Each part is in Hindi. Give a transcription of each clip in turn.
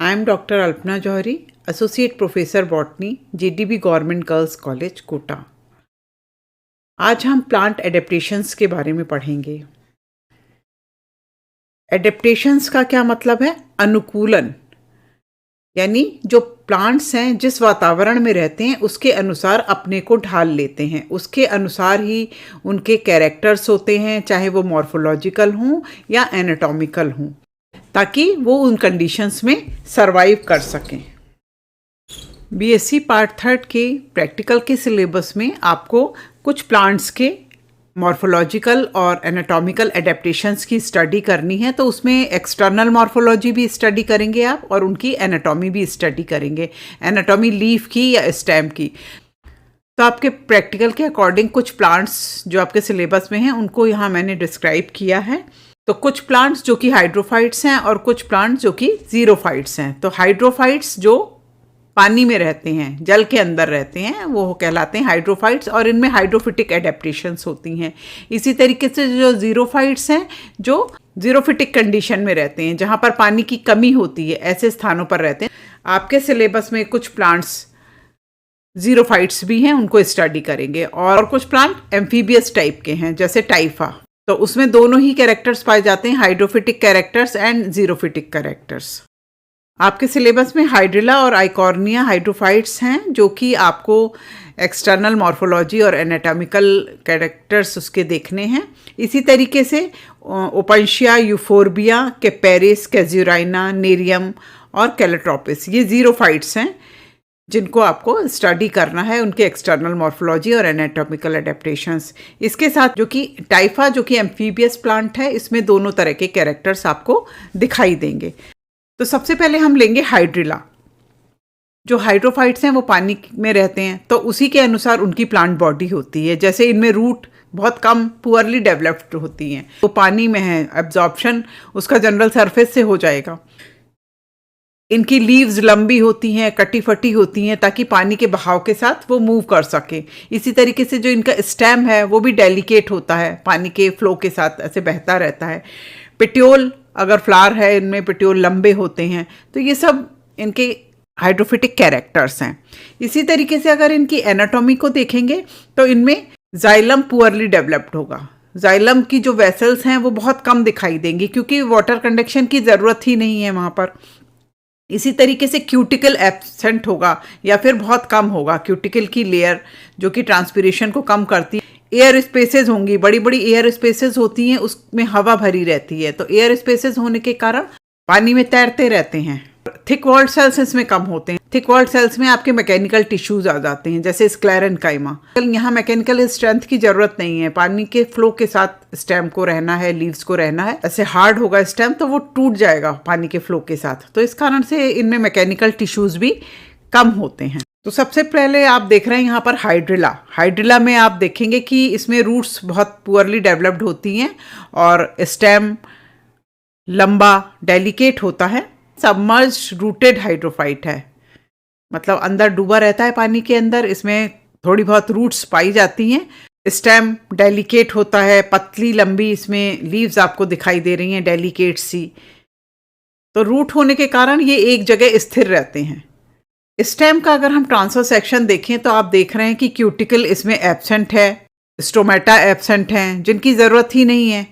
I am Dr. Alpna Johari, Associate Professor Botany, JDB Government Girls College, Kota. आज हम प्लांट एडेप्टेशंस के बारे में पढ़ेंगे। एडेप्टेशंस का क्या मतलब है? अनुकूलन, यानी जो प्लांट्स हैं जिस वातावरण में रहते हैं उसके अनुसार अपने को ढाल लेते हैं, उसके अनुसार ही उनके कैरेक्टर्स होते हैं, चाहे वो मॉर्फोलॉजिकल हों या एनाटॉमिकल हों, ताकि वो उन कंडीशंस में सरवाइव कर सकें। बीएससी पार्ट 3 के प्रैक्टिकल के सिलेबस में आपको कुछ प्लांट्स के मॉर्फोलॉजिकल और एनाटॉमिकल एडेप्टेशंस की स्टडी करनी है, तो उसमें एक्सटर्नल मॉर्फोलॉजी भी स्टडी करेंगे आप और उनकी एनाटॉमी भी स्टडी करेंगे, एनाटॉमी लीफ की या स्टेम की। तो आपके प्रैक्टिकल के अकॉर्डिंग कुछ प्लांट्स जो आपके सिलेबस में हैं उनको यहाँ मैंने डिस्क्राइब किया है। तो कुछ प्लांट्स जो कि हाइड्रोफाइट्स हैं और कुछ प्लांट्स जो कि जीरोफाइट्स हैं। तो हाइड्रोफाइट्स जो पानी में रहते हैं, जल के अंदर रहते हैं, वो कहलाते हैं हाइड्रोफाइट्स और इनमें हाइड्रोफिटिक एडेप्टेशंस होती हैं। इसी तरीके से जो जीरोफाइट्स हैं जो जीरोफिटिक कंडीशन में रहते हैं, जहाँ पर पानी की कमी होती है, ऐसे स्थानों पर रहते हैं। आपके सिलेबस में कुछ प्लांट्स जीरोफाइट्स भी हैं, उनको स्टडी करेंगे, और कुछ प्लांट एम्फीबियस टाइप के हैं जैसे टाइफा। तो उसमें दोनों ही कैरेक्टर्स पाए जाते हैं, हाइड्रोफिटिक कैरेक्टर्स एंड जीरोफिटिक कैरेक्टर्स। आपके सिलेबस में हाइड्रिला और आइकॉर्निया हाइड्रोफाइट्स हैं जो कि आपको एक्सटर्नल मॉर्फोलॉजी और एनाटॉमिकल कैरेक्टर्स उसके देखने हैं। इसी तरीके से ओपनशिया, यूफोर्बिया, कैपेरिस, कैजुराइना, नेरियम और कैलेट्रोपिस, ये जीरोफाइट्स हैं जिनको आपको स्टडी करना है, उनके एक्सटर्नल मॉर्फोलॉजी और एनाटॉमिकल एडेप्टेशंस। इसके साथ जो कि टाइफा जो कि एम्फीबियस प्लांट है, इसमें दोनों तरह के कैरेक्टर्स आपको दिखाई देंगे। तो सबसे पहले हम लेंगे हाइड्रिला। जो हाइड्रोफाइट्स हैं वो पानी में रहते हैं, तो उसी के अनुसार उनकी प्लांट बॉडी होती है। जैसे इनमें रूट बहुत कम, पुअरली डेवलप्ड होती हैं, तो पानी में है, एब्जॉर्प्शन उसका जनरल सरफेस से हो जाएगा। इनकी लीव्स लंबी होती हैं, कटी फटी होती हैं, ताकि पानी के बहाव के साथ वो मूव कर सके। इसी तरीके से जो इनका स्टेम है वो भी डेलिकेट होता है, पानी के फ्लो के साथ ऐसे बहता रहता है। पेट्योल, अगर फ्लावर है इनमें पेट्योल लंबे होते हैं। तो ये सब इनके हाइड्रोफिटिक कैरेक्टर्स हैं। इसी तरीके से अगर इनकी एनाटॉमी को देखेंगे तो इनमें जाइलम पुअरली डेवलप्ड होगा। जाइलम की जो वेसल्स हैं वो बहुत कम दिखाई देंगी, क्योंकि वाटर कंडक्शन की ज़रूरत ही नहीं है वहाँ पर। इसी तरीके से क्यूटिकल एब्सेंट होगा या फिर बहुत कम होगा, क्यूटिकल की लेयर जो कि ट्रांसपिरेशन को कम करती है। एयर स्पेसेस होंगी, बड़ी बड़ी एयर स्पेसेस होती हैं, उसमें हवा भरी रहती है, तो एयर स्पेसेस होने के कारण पानी में तैरते रहते हैं। थिक वॉल्ड सेल्स इसमें कम होते हैं। थिक वॉल्ड सेल्स में आपके मैकेनिकल टिश्यूज आ जाते हैं, जैसे स्क्लेरेन्काइमा। यहाँ मैकेनिकल स्ट्रेंथ की जरूरत नहीं है, पानी के फ्लो के साथ स्टेम को रहना है, लीव्स को रहना है। ऐसे हार्ड होगा स्टेम तो वो टूट जाएगा पानी के फ्लो के साथ, तो इस कारण से इनमें मैकेनिकल टिश्यूज भी कम होते हैं। तो सबसे पहले आप देख रहे हैं यहाँ पर हाइड्रिला। हाइड्रिला में आप देखेंगे कि इसमें रूट्स बहुत पुअरली डेवलप्ड होती हैं और स्टेम लंबा डेलिकेट होता है। सबमर्ज रूटेड हाइड्रोफाइट है, मतलब अंदर डूबा रहता है पानी के अंदर। इसमें थोड़ी बहुत रूट्स पाई जाती हैं। स्टेम डेलिकेट होता है, पतली लंबी इसमें लीव्स आपको दिखाई दे रही हैं, डेलिकेट सी। तो रूट होने के कारण ये एक जगह स्थिर रहते हैं। स्टेम का अगर हम ट्रांसफर सेक्शन देखें तो आप देख रहे हैं कि क्यूटिकल इसमें एब्सेंट है, स्टोमेटा एब्सेंट हैं जिनकी ज़रूरत ही नहीं है।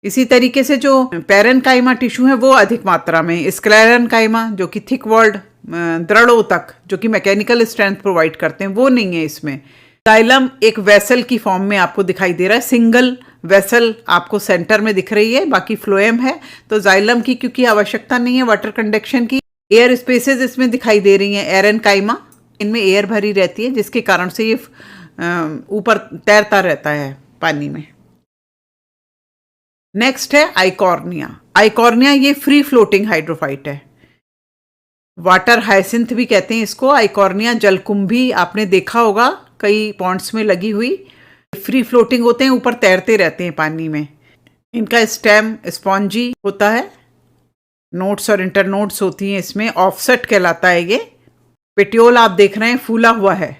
इसी तरीके से जो पैरेन्काइमा टिश्यू है वो अधिक मात्रा में, स्क्लेरेन्काइमा जो कि थिक वॉल्ड दृढ़ों तक जो कि मैकेनिकल स्ट्रेंथ प्रोवाइड करते हैं, वो नहीं है इसमें। जाइलम एक वेसल की फॉर्म में आपको दिखाई दे रहा है, सिंगल वेसल आपको सेंटर में दिख रही है, बाकी फ्लोएम है। तो जाइलम की क्योंकि आवश्यकता नहीं है वाटर कंडक्शन की। एयर स्पेसेस इसमें दिखाई दे रही हैं, एरेन्काइमा, इनमें एयर भरी रहती है जिसके कारण से ये ऊपर तैरता रहता है पानी में। नेक्स्ट है आइकॉर्निया। आइकॉर्निया ये फ्री फ्लोटिंग हाइड्रोफाइट है, वाटर हाइसिंथ भी कहते हैं इसको। आइकॉर्निया जलकुंभी आपने देखा होगा कई पॉन्ड्स में लगी हुई, फ्री फ्लोटिंग होते हैं, ऊपर तैरते रहते हैं पानी में। इनका स्टेम स्पॉन्जी होता है, नोड्स और इंटरनोड्स होती हैं इसमें, ऑफसेट कहलाता है ये। पेट्योल आप देख रहे हैं फूला हुआ है,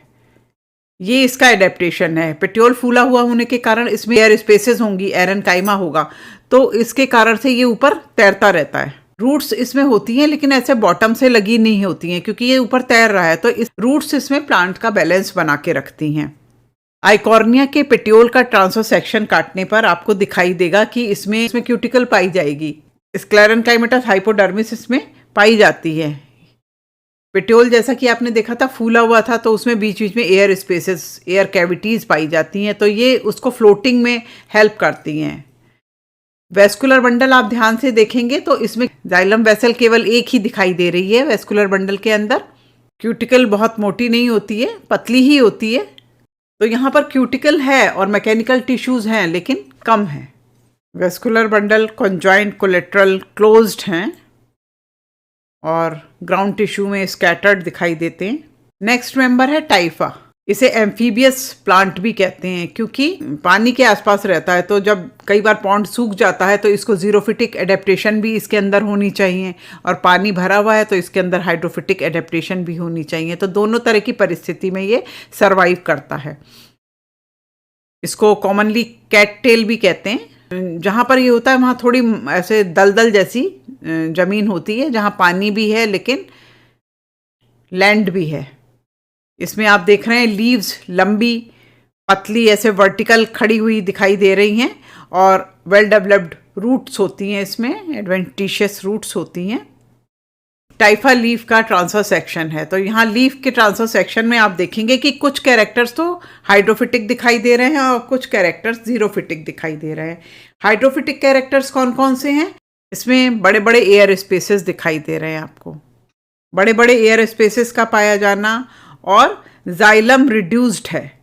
ये इसका एडेप्टेशन है। पेट्योल फूला हुआ होने के कारण इसमें एयर स्पेसेस होंगी, एरेन्काइमा होगा, तो इसके कारण से ये ऊपर तैरता रहता है। रूट्स इसमें होती हैं लेकिन ऐसे बॉटम से लगी नहीं होती हैं क्योंकि ये ऊपर तैर रहा है, तो इस रूट्स इसमें प्लांट का बैलेंस बना के रखती हैं। आइकॉर्निया के पेटियोल का ट्रांसवर्स सेक्शन काटने पर आपको दिखाई देगा कि इसमें क्यूटिकल पाई जाएगी। स्क्लेरेन्काइमेटस हाइपोडर्मिस इसमें पाई जाती है। पेटियोल जैसा कि आपने देखा था फूला हुआ था, तो उसमें बीच बीच में एयर स्पेसेस, एयर कैविटीज पाई जाती हैं, तो ये उसको फ्लोटिंग में हेल्प करती हैं। वेस्कुलर बंडल आप ध्यान से देखेंगे तो इसमें जाइलम वेसल केवल एक ही दिखाई दे रही है वेस्कुलर बंडल के अंदर। क्यूटिकल बहुत मोटी नहीं होती है, पतली ही होती है। तो यहाँ पर क्यूटिकल है और मैकेनिकल टिश्यूज हैं लेकिन कम है। Vascular bundle conjoint collateral closed हैं और ग्राउंड टिश्यू में स्कैटर्ड दिखाई देते हैं। नेक्स्ट मेंबर है टाइफा। इसे एम्फीबियस प्लांट भी कहते हैं क्योंकि पानी के आसपास रहता है, तो जब कई बार पॉन्ड सूख जाता है तो इसको जीरोफिटिक एडेप्टेशन भी इसके अंदर होनी चाहिए, और पानी भरा हुआ है तो इसके अंदर हाइड्रोफिटिक एडेप्टेशन भी होनी चाहिए। तो दोनों तरह की परिस्थिति में ये सरवाइव करता है। इसको कॉमनली कैट टेल भी कहते हैं। जहाँ पर ये होता है वहाँ थोड़ी ऐसे दलदल जैसी जमीन होती है जहाँ पानी भी है लेकिन लैंड भी है। इसमें आप देख रहे हैं लीव्स लंबी पतली ऐसे वर्टिकल खड़ी हुई दिखाई दे रही हैं और वेल डेवलप्ड रूट्स होती हैं, इसमें एडवेंटिशियस रूट्स होती हैं। टाइफा लीफ का ट्रांसफर सेक्शन है, तो यहाँ लीफ के ट्रांसफर सेक्शन में आप देखेंगे कि कुछ कैरेक्टर्स तो हाइड्रोफिटिक दिखाई दे रहे हैं और कुछ कैरेक्टर्स जीरोफिटिक दिखाई दे रहे हैं। हाइड्रोफिटिक कैरेक्टर्स कौन कौन से हैं? इसमें बड़े बड़े एयर स्पेसेस दिखाई दे रहे हैं आपको, बड़े बड़े एयर स्पेसेस का पाया जाना, और जाइलम रिड्यूस्ड है।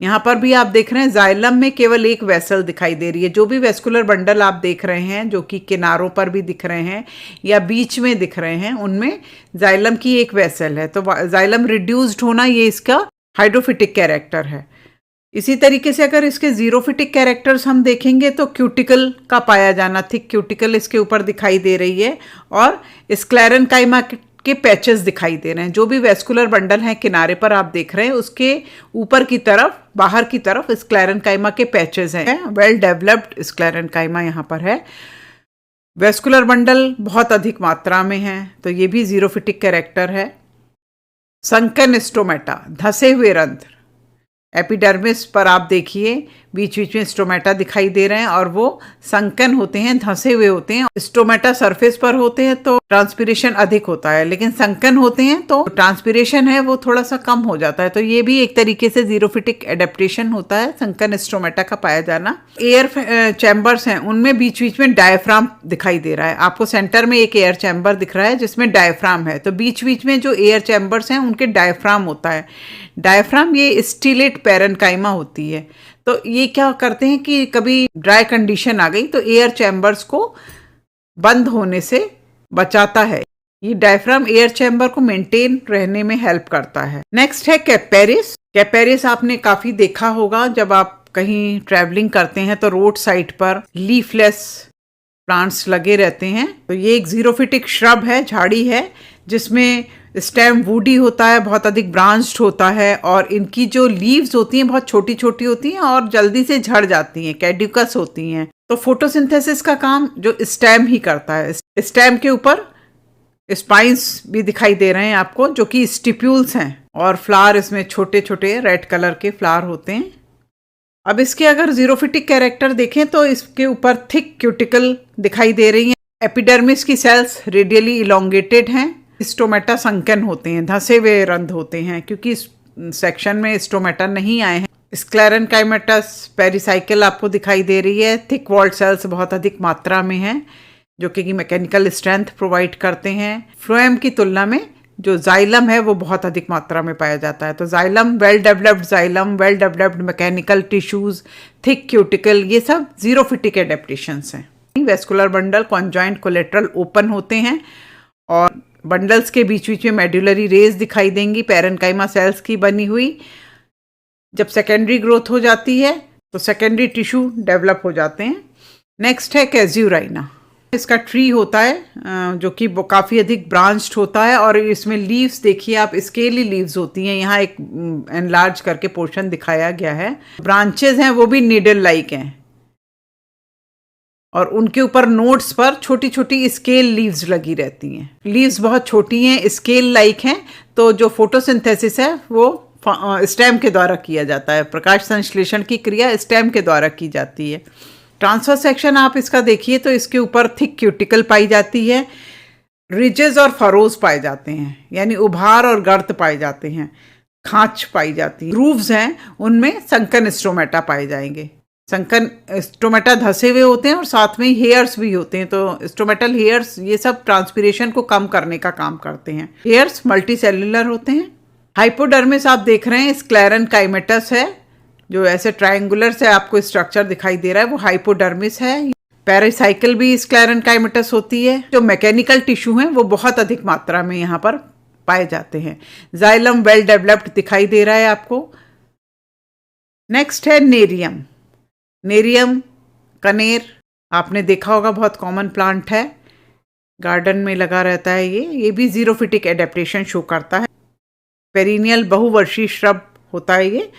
यहाँ पर भी आप देख रहे हैं जाइलम में केवल एक वेसल दिखाई दे रही है। जो भी वेस्कुलर बंडल आप देख रहे हैं जो कि किनारों पर भी दिख रहे हैं या बीच में दिख रहे हैं, उनमें जाइलम की एक वेसल है। तो जाइलम रिड्यूस्ड होना ये इसका हाइड्रोफिटिक कैरेक्टर है। इसी तरीके से अगर इसके जीरोफिटिक कैरेक्टर्स हम देखेंगे तो क्यूटिकल का पाया जाना, थिक क्यूटिकल इसके ऊपर दिखाई दे रही है, और स्क्लेरेन्काइमा के पैचेस दिखाई दे रहे हैं। जो भी वेस्कुलर बंडल हैं किनारे पर आप देख रहे हैं उसके ऊपर की तरफ, बाहर की तरफ स्क्लेरेन्काइमा के पैचेस हैं। वेल डेवलप्ड स्क्लेरेन्काइमा यहाँ पर है। वेस्कुलर बंडल बहुत अधिक मात्रा में है, तो ये भी जीरोफिटिक कैरेक्टर है। संकन स्टोमेटा, धसे हुए रंध्र। एपिडर्मिस पर आप देखिए बीच बीच में स्टोमेटा दिखाई दे रहे हैं और वो संकन होते हैं, धंसे हुए होते हैं। स्टोमेटा सरफेस पर होते हैं तो ट्रांसपिरेशन अधिक होता है, लेकिन संकन होते हैं तो ट्रांसपिरेशन है वो थोड़ा सा कम हो जाता है। तो ये भी एक तरीके से जीरोफिटिक एडेप्टेशन होता है, संकन स्टोमेटा का पाया जाना। एयर चैम्बर्स हैं उनमें बीच बीच में डायफ्राम दिखाई दे रहा है। आपको सेंटर में एक एयर चैम्बर दिख रहा है जिसमें डायफ्राम है, तो बीच बीच में जो एयर चैम्बर्स हैं उनके डायफ्राम होता है। डायफ्राम ये स्टिलेट पैरेन्काइमा होती है। तो ये क्या करते हैं कि कभी ड्राई कंडीशन आ गई तो एयर चैम्बर्स को बंद होने से बचाता है। ये डायफ्राम एयर चैम्बर को मेंटेन रहने में हेल्प करता है। नेक्स्ट है कैपेरिस। कैपेरिस आपने काफी देखा होगा जब आप कहीं ट्रैवलिंग करते हैं तो रोड साइड पर लीफलेस प्लांट्स लगे रहते हैं। तो ये एक जीरोफिटिक श्रब है, झाड़ी है, जिसमें स्टेम वुडी होता है, बहुत अधिक ब्रांच्ड होता है, और इनकी जो लीव्स होती हैं बहुत छोटी छोटी होती हैं और जल्दी से झड़ जाती हैं, कैड्यूकस होती हैं। तो फोटोसिंथेसिस का काम जो स्टेम ही करता है। स्टेम के ऊपर स्पाइंस भी दिखाई दे रहे हैं आपको जो कि स्टिप्यूल्स हैं, और फ्लावर इसमें छोटे छोटे रेड कलर के फ्लावर होते हैं। अब इसके अगर जीरोफिटिक कैरेक्टर देखें तो इसके ऊपर थिक क्यूटिकल दिखाई दे रही हैं। एपिडर्मिस की सेल्स रेडियली इलोंगेटेड हैं। स्टोमेटा संकन होते हैं, धंसे हुए रंध्र होते हैं, क्योंकि इस सेक्शन में स्टोमेटा नहीं आए हैं। स्क्लेरेन्काइमेटस पेरिसाइकिल आपको दिखाई दे रही है। थिक वॉल्ड सेल्स बहुत अधिक मात्रा में हैं जो कि मैकेनिकल स्ट्रेंथ प्रोवाइड करते हैं। फ्लोएम की तुलना में जो जाइलम है वो बहुत अधिक मात्रा में पाया जाता है। तो xylem, well developed xylem, well developed mechanical tissues, thick cuticle, ये सब जीरोफिटिक एडेप्टेशंस हैं। Vascular bundle conjoint collateral open होते हैं और बंडल्स के बीच बीच में मेडुलरी रेज दिखाई देंगी पैरेन्काइमा सेल्स की बनी हुई। जब सेकेंडरी ग्रोथ हो जाती है तो सेकेंडरी टिश्यू डेवलप हो जाते हैं। नेक्स्ट है कैज्यूराइना। इसका ट्री होता है जो कि काफ़ी अधिक ब्रांच्ड होता है, और इसमें लीव्स देखिए आप, स्केली लीव्स होती हैं। यहाँ एक एनलार्ज करके पोर्शन दिखाया गया है। ब्रांचेज हैं वो भी नीडल लाइक हैं। और उनके ऊपर नोड्स पर छोटी छोटी स्केल लीव्स लगी रहती हैं। लीव्स बहुत छोटी हैं, स्केल लाइक हैं, तो जो फोटोसिंथेसिस है वो स्टेम के द्वारा किया जाता है। प्रकाश संश्लेषण की क्रिया स्टेम के द्वारा की जाती है। ट्रांसफर सेक्शन आप इसका देखिए तो इसके ऊपर थिक क्यूटिकल पाई जाती है, रिजेस और फरोज पाए जाते हैं, यानी उभार और गर्त पाए जाते हैं, खांच पाई जाती है। ग्रूव्स हैं, उनमें संकन स्टोमेटा पाए जाएंगे। संकन स्टोमेटा धसे हुए होते हैं और साथ में हेयर्स भी होते हैं, तो स्टोमेटल हेयर्स ये सब ट्रांसपीरेशन को कम करने का काम करते हैं। हेयर्स मल्टी सेल्युलर होते हैं। हाइपोडर्मिस आप देख रहे हैं, स्क्लेरन काइमेटस है, जो ऐसे ट्रायंगुलर से आपको स्ट्रक्चर दिखाई दे रहा है, वो हाइपोडर्मिस है। पेरिसाइकिल भी स्क्लेरन काइमेटस होती है। जो मैकेनिकल टिश्यू हैं वो बहुत अधिक मात्रा में यहाँ पर पाए जाते हैं। जाइलम वेल डेवलप्ड दिखाई दे रहा है आपको। नेक्स्ट है नेरियम। नेरियम कनेर आपने देखा होगा, बहुत कॉमन प्लांट है, गार्डन में लगा रहता है। ये भी जीरोफिटिक एडेप्टेशन शो करता है। पेरिनियल बहुवर्षीय श्रब होता है ये,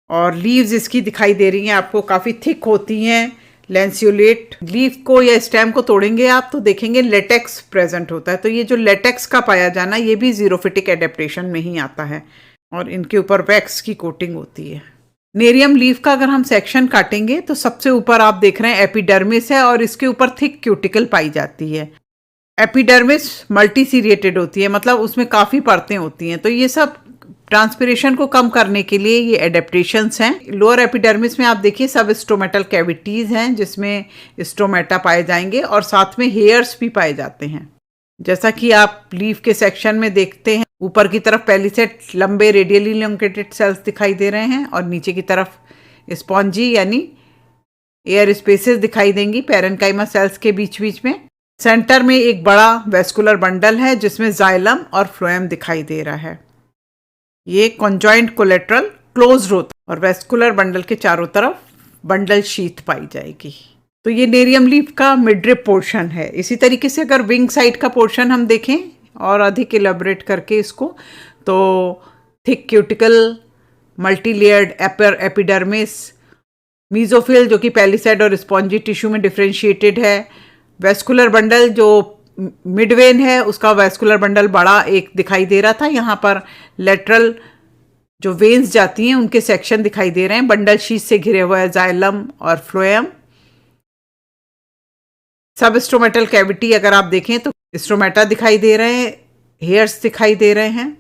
और लीव्स इसकी दिखाई दे रही हैं आपको, काफ़ी थिक होती हैं, लैंसियोलेट। लीफ को या स्टेम को तोड़ेंगे आप तो देखेंगे लेटेक्स प्रेजेंट होता है, तो ये जो लेटेक्स का पाया जाना ये भी जीरोफिटिक एडेप्टेशन में ही आता है, और इनके ऊपर वैक्स की कोटिंग होती है। नेरियम लीफ का अगर हम सेक्शन काटेंगे तो सबसे ऊपर आप देख रहे हैं एपिडर्मिस है, और इसके ऊपर थिक क्यूटिकल पाई जाती है। एपिडर्मिस मल्टीसीरिएटेड होती है, मतलब उसमें काफ़ी परतें होती हैं, तो ये सब ट्रांसपिरेशन को कम करने के लिए ये एडेप्टेशंस हैं। लोअर एपिडर्मिस में आप देखिए सब स्टोमेटल कैविटीज़ हैं जिसमें स्टोमेटा पाए जाएंगे, और साथ में हेयर्स भी पाए जाते हैं। जैसा कि आप लीफ के सेक्शन में देखते हैं, ऊपर की तरफ पेलिसेट लंबे रेडियली इलोंगेटेड सेल्स दिखाई दे रहे हैं, और नीचे की तरफ स्पॉन्जी यानी एयर स्पेसेस दिखाई देंगी पैरेन्काइमा सेल्स के बीच बीच में। सेंटर में एक बड़ा वेस्कुलर बंडल है जिसमें जाइलम और फ्लोएम दिखाई दे रहा है। ये कॉन्जॉइंट कोलेट्रल क्लोज्ड होता है, और वेस्कुलर बंडल के चारों तरफ बंडल शीथ पाई जाएगी। तो ये नेरियम लीफ का मिडरिप पोर्शन है। इसी तरीके से अगर विंग साइड का पोर्शन हम देखें और अधिक इलेबोरेट करके इसको, तो thick cuticle, multi layered epidermis, mesophyll जो कि पेलिसेड और स्पॉन्जी टिश्यू में डिफ्रेंशिएटेड है, वेस्कुलर बंडल जो मिडवेन है उसका वेस्कुलर बंडल बड़ा एक दिखाई दे रहा था, यहाँ पर लेटरल जो वेन्स जाती हैं उनके सेक्शन दिखाई दे रहे हैं। बंडल शीथ से घिरे हुआ है जाइलम और फ्लोएम। सब स्टोमेटल कैविटी अगर आप देखें तो स्टोमेटा दिखाई दे रहे हैं, हेयर्स दिखाई दे रहे हैं।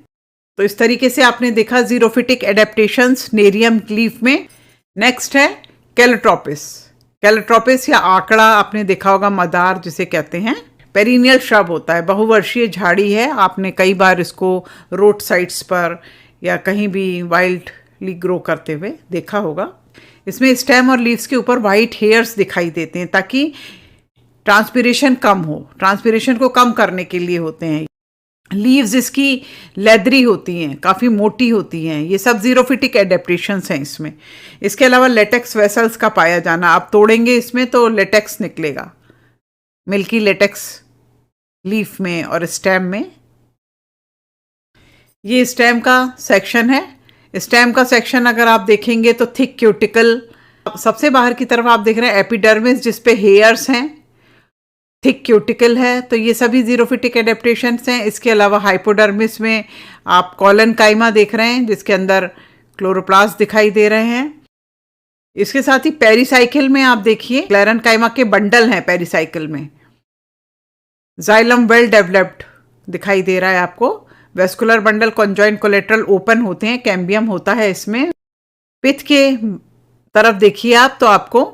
तो इस तरीके से आपने देखा जीरोफिटिक एडेप्टेशंस नेरियम लीफ में। नेक्स्ट है कैलोट्रोपिस। कैलोट्रोपिस या आंकड़ा आपने देखा होगा, मदार जिसे कहते हैं, पेरिनियल श्रब होता है, बहुवर्षीय झाड़ी है। आपने कई बार इसको रोड साइड्स पर या कहीं भी वाइल्डली ग्रो करते हुए देखा होगा। इसमें स्टेम और लीव्स के ऊपर वाइट हेयर्स दिखाई देते हैं ताकि ट्रांसपिरेशन कम हो, ट्रांसपिरेशन को कम करने के लिए होते हैं। लीव्स इसकी लेदरी होती हैं, काफ़ी मोटी होती हैं। ये सब जीरोफिटिक एडेप्टेशंस हैं इसमें। इसके अलावा लेटेक्स वेसल्स का पाया जाना, आप तोड़ेंगे इसमें तो लेटेक्स निकलेगा, मिल्की लेटेक्स लीफ में और स्टेम में। ये स्टेम का सेक्शन है। स्टेम का सेक्शन अगर आप देखेंगे तो थिक क्यूटिकल, सबसे बाहर की तरफ आप देख रहे हैं एपिडर्मिस जिसपे हेयर्स हैं, थिक क्यूटिकल है, तो ये सभी जीरोफिटिक एडेप्टेशंस हैं। इसके अलावा हाइपोडर्मिस में आप कॉलन काइमा देख रहे हैं जिसके अंदर क्लोरोप्लास्ट दिखाई दे रहे हैं। इसके साथ ही पेरिसाइकिल में आप देखिए क्लेरन काइमा के बंडल हैं पेरिसाइकिल में। जाइलम वेल डेवलप्ड दिखाई दे रहा है आपको। Vascular bundle conjoint collateral open होते हैं, कैम्बियम होता है इसमें। पिथ के तरफ देखिए आप तो आपको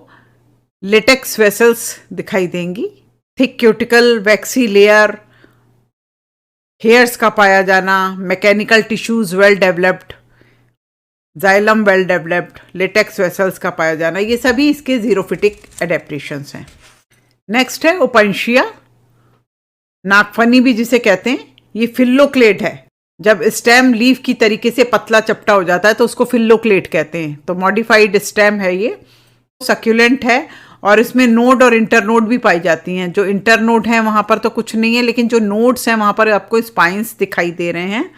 लेटेक्स वेसल्स दिखाई देंगी। Thick cuticle, waxy layer, hairs का पाया जाना, mechanical tissues well developed, xylem well developed, latex vessels का पाया जाना, ये सभी इसके जीरोफिटिक एडेप्टेशंस हैं। नेक्स्ट है ओपनशिया, नागफनी भी जिसे कहते हैं। ये फिल्लोक्लेट है। जब स्टेम लीफ की तरीके से पतला चपटा हो जाता है तो उसको फिल्लोक्लेट कहते हैं। तो मॉडिफाइड स्टेम है ये, सक्यूलेंट है, और इसमें नोड और इंटरनोड भी पाई जाती हैं। जो इंटरनोड है वहाँ पर तो कुछ नहीं है, लेकिन जो नोड्स हैं वहाँ पर आपको स्पाइंस दिखाई दे रहे हैं।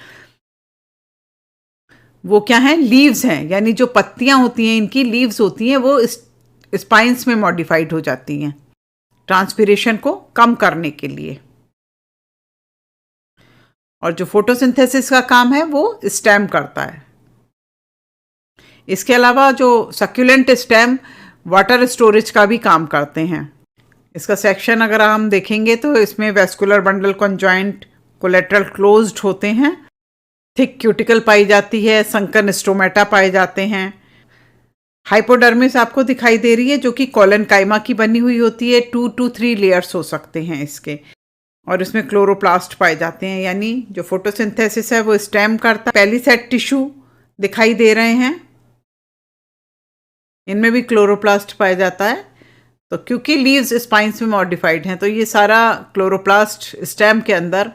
वो क्या हैं? लीव्स हैं, यानी जो पत्तियाँ होती हैं इनकी लीव्स होती हैं वो स्पाइंस में मॉडिफाइड हो जाती हैं। ट्रांसपिरेशन को कम करने के लिए। और जो फोटोसिंथेसिस का काम है वो स्टेम करता है। इसके अलावा जो सक्यूलेंट स्टेम वाटर स्टोरेज का भी काम करते हैं। इसका सेक्शन अगर हम देखेंगे तो इसमें vascular bundle conjoint collateral closed होते हैं, थिक क्यूटिकल पाई जाती है, संकन स्टोमेटा पाए जाते हैं। हाइपोडर्मिस आपको दिखाई दे रही है जो कि कॉलन काइमा की बनी हुई होती है। 2 to 3 लेयर्स हो सकते हैं इसके, और इसमें क्लोरोप्लास्ट पाए जाते हैं, यानी जो फोटोसिंथेसिस है वो स्टेम करता है। पेलीसेट टिश्यू दिखाई दे रहे हैं, इनमें भी क्लोरोप्लास्ट पाया जाता है। तो क्योंकि लीव्स स्पाइन्स में मॉडिफाइड हैं तो ये सारा क्लोरोप्लास्ट स्टेम के अंदर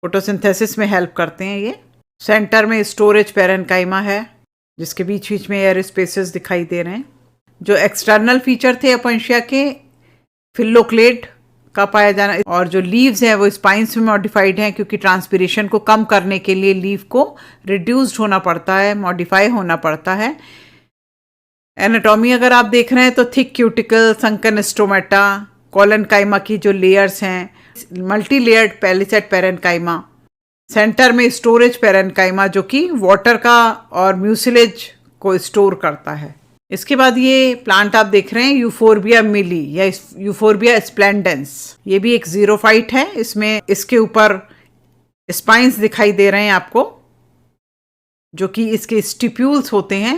फोटोसिंथेसिस में हेल्प करते हैं। ये सेंटर में स्टोरेज पैरेन्काइमा है जिसके बीच बीच में एयर स्पेसेस दिखाई दे रहे हैं। जो एक्सटर्नल फीचर थे अपंशिया के, फिल्लोक्लेड का पाया जाना, और जो लीव्स हैं वो स्पाइन्स में मॉडिफाइड हैं क्योंकि ट्रांसपिरेशन को कम करने के लिए लीव को रिड्यूस्ड होना पड़ता है, मॉडिफाई होना पड़ता है। एनाटॉमी अगर आप देख रहे हैं तो thick cuticle, sunken stomata, collenchyma की जो लेयर्स हैं, multi layered palisade parenchyma, centre में स्टोरेज पेरेन्काइमा जो कि वाटर का और म्यूसिलेज को स्टोर करता है। इसके बाद ये प्लांट आप देख रहे हैं यूफोर्बिया मिली या यूफोर्बिया स्प्लेंडेंस, ये भी एक जीरोफाइट है। इसमें इसके ऊपर स्पाइन्स दिखाई दे रहे हैं आपको जो कि इसके स्टिप्यूल्स होते हैं।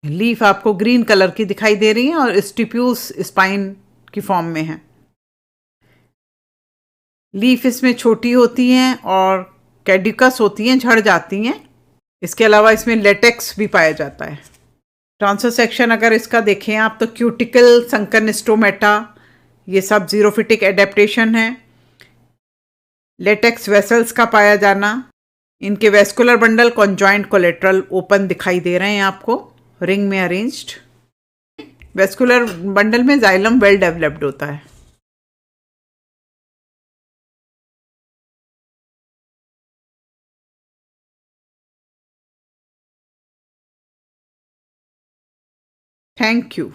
लीफ आपको ग्रीन कलर की दिखाई दे रही है और स्टिप्यूल्स स्पाइन की फॉर्म में है। लीफ इसमें छोटी होती हैं और कैडिकस होती हैं, झड़ जाती हैं। इसके अलावा इसमें लेटेक्स भी पाया जाता है। ट्रांसफर सेक्शन अगर इसका देखें आप तो क्यूटिकल, संकन स्टोमेटा, ये सब जीरोफिटिक एडेप्टेशन है। लेटेक्स वेसल्स का पाया जाना, इनके vascular bundle conjoint collateral open दिखाई दे रहे हैं आपको, रिंग में अरेंज्ड। वेस्कुलर बंडल में जाइलम वेल डेवलप्ड होता है। Thank you.